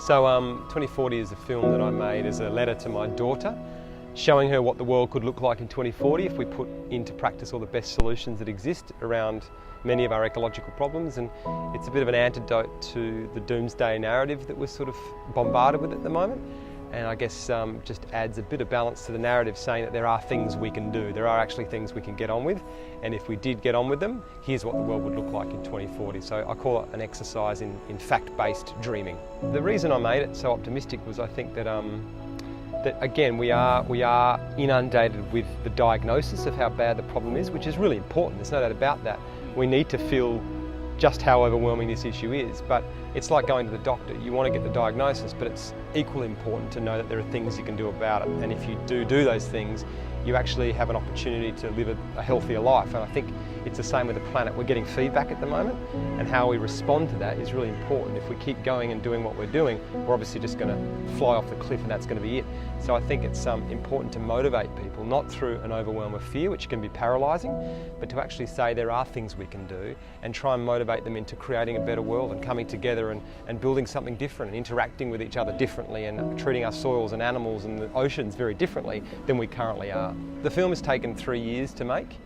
So 2040 is a film that I made as a letter to my daughter, showing her what the world could look like in 2040 if we put into practice all the best solutions that exist around many of our ecological problems. And it's a bit of an antidote to the doomsday narrative that we're sort of bombarded with at the moment. And I guess just adds a bit of balance to the narrative, saying that there are things we can do. There are actually things we can get on with. And if we did get on with them, here's what the world would look like in 2040. So I call it an exercise in fact-based dreaming. The reason I made it so optimistic was I think that that again we are inundated with the diagnosis of how bad the problem is, which is really important. There's no doubt about that. We need to feel just how overwhelming this issue is, but it's like going to the doctor. You want to get the diagnosis, but it's equally important to know that there are things you can do about it. And if you do those things, you actually have an opportunity to live a healthier life. And I think it's the same with the planet. We're getting feedback at the moment, and how we respond to that is really important. If we keep going and doing what we're doing, we're obviously just going to fly off the cliff, and that's going to be it. So I think it's important to motivate people, not through an overwhelm of fear, which can be paralysing, but to actually say there are things we can do and try and motivate them into creating a better world and coming together and building something different and interacting with each other differently and treating our soils and animals and the oceans very differently than we currently are. The film has taken 3 years to make,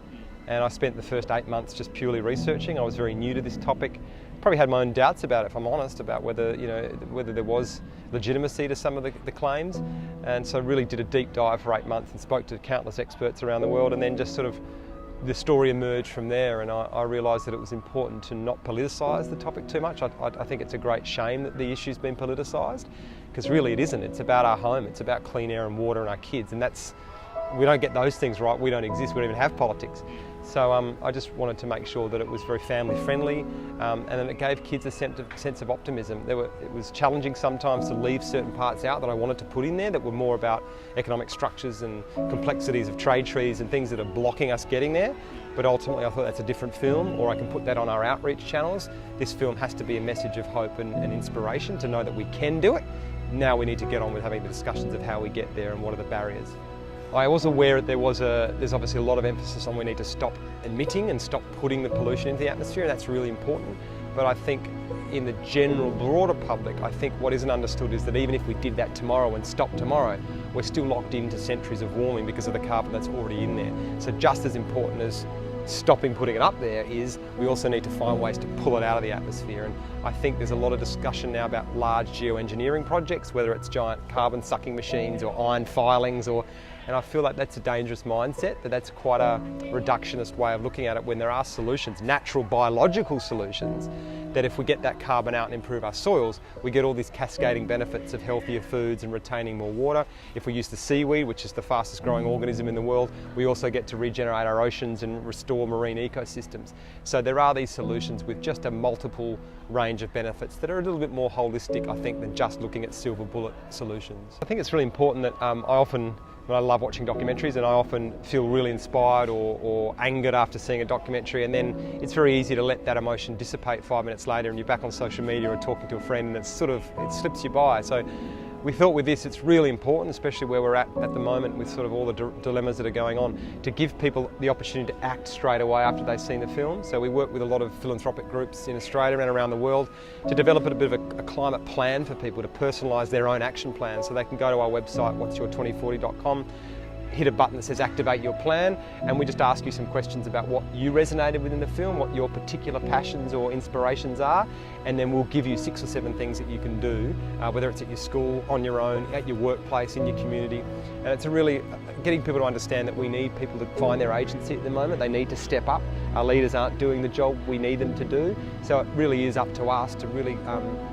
and I spent the first 8 months just purely researching. I was very new to this topic. Probably had my own doubts about it, if I'm honest, about whether there was legitimacy to some of the claims, and so really did a deep dive for 8 months and spoke to countless experts around the world, and then just sort of the story emerged from there. And I realised that it was important to not politicise the topic too much. I think it's a great shame that the issue's been politicised, because really it isn't. It's about our home, it's about clean air and water and our kids, and we don't get those things right, we don't exist, we don't even have politics. So I just wanted to make sure that it was very family friendly, and then it gave kids a sense of optimism. It was challenging sometimes to leave certain parts out that I wanted to put in there that were more about economic structures and complexities of trade treaties and things that are blocking us getting there. But ultimately I thought that's a different film, or I can put that on our outreach channels. This film has to be a message of hope and inspiration to know that we can do it. Now we need to get on with having the discussions of how we get there and what are the barriers. I was aware that there's obviously a lot of emphasis on we need to stop emitting and stop putting the pollution into the atmosphere, and that's really important. But I think in the general, broader public, I think what isn't understood is that even if we did that tomorrow and stopped tomorrow, we're still locked into centuries of warming because of the carbon that's already in there. So just as important as stopping putting it up there is we also need to find ways to pull it out of the atmosphere. And I think there's a lot of discussion now about large geoengineering projects, whether it's giant carbon sucking machines or iron filings, and I feel like that's a dangerous mindset, that's quite a reductionist way of looking at it, when there are solutions, natural biological solutions, that if we get that carbon out and improve our soils, we get all these cascading benefits of healthier foods and retaining more water. If we use the seaweed, which is the fastest growing organism in the world, we also get to regenerate our oceans and restore marine ecosystems. So there are these solutions with just a multiple range of benefits that are a little bit more holistic, I think, than just looking at silver bullet solutions. I think it's really important that I love watching documentaries, and I often feel really inspired or angered after seeing a documentary, and then it's very easy to let that emotion dissipate 5 minutes later and you're back on social media or talking to a friend, and it slips you by. So we thought with this it's really important, especially where we're at the moment with sort of all the dilemmas that are going on, to give people the opportunity to act straight away after they've seen the film. So we work with a lot of philanthropic groups in Australia and around the world to develop a bit of a climate plan for people to personalise their own action plan. So they can go to our website, whatsyour2040.com, hit a button that says activate your plan, and we just ask you some questions about what you resonated with in the film, what your particular passions or inspirations are, and then we'll give you 6 or 7 things that you can do, whether it's at your school, on your own, at your workplace, in your community. And it's really getting people to understand that we need people to find their agency at the moment. They need to step up. Our leaders aren't doing the job we need them to do, so it really is up to us to really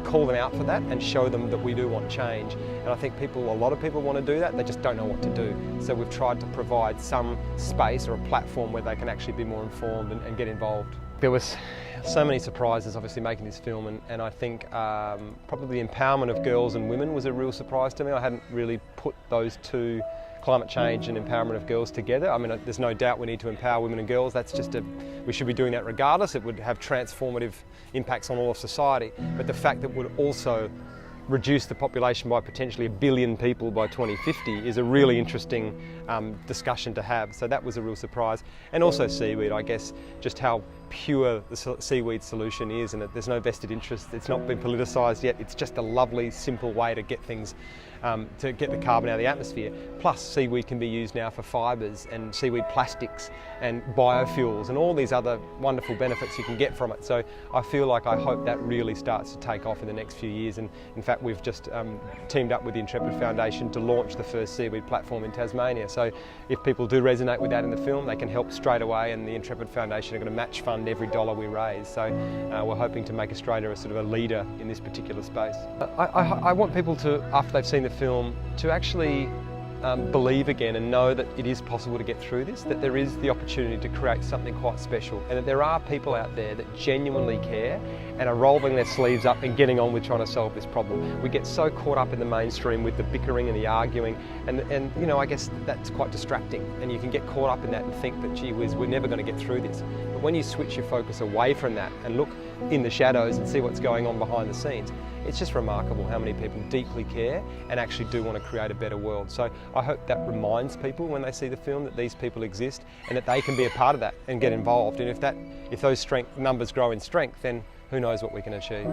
call them out for that and show them that we do want change. And I think a lot of people want to do that, they just don't know what to do. So we've tried to provide some space or a platform where they can actually be more informed and get involved. There was so many surprises obviously making this film, and I think probably the empowerment of girls and women was a real surprise to me. I hadn't really put those two, climate change and empowerment of girls, together. I mean, there's no doubt we need to empower women and girls. We should be doing that regardless. It would have transformative impacts on all of society. But the fact that it would also reduce the population by potentially 1 billion people by 2050 is a really interesting discussion to have. So that was a real surprise. And also seaweed, I guess, just how pure the seaweed solution is, and that there's no vested interest. It's not been politicised yet. It's just a lovely, simple way to get things, to get the carbon out of the atmosphere. Plus, seaweed can be used now for fibres and seaweed plastics and biofuels and all these other wonderful benefits you can get from it. So I hope that really starts to take off in the next few years. And in fact, we've just teamed up with the Intrepid Foundation to launch the first seaweed platform in Tasmania. So if people do resonate with that in the film, they can help straight away, and the Intrepid Foundation are going to match fund every dollar we raise. So we're hoping to make Australia a sort of a leader in this particular space. I want people to, after they've seen the film, to actually believe again and know that it is possible to get through this, that there is the opportunity to create something quite special, and that there are people out there that genuinely care and are rolling their sleeves up and getting on with trying to solve this problem. We get so caught up in the mainstream with the bickering and the arguing, and you know, I guess that's quite distracting, and you can get caught up in that and think that, gee whiz, we're never going to get through this. But when you switch your focus away from that and look in the shadows and see what's going on behind the scenes, it's just remarkable how many people deeply care and actually do want to create a better world. So I hope that reminds people when they see the film that these people exist and that they can be a part of that and get involved. And if those numbers grow in strength, then who knows what we can achieve.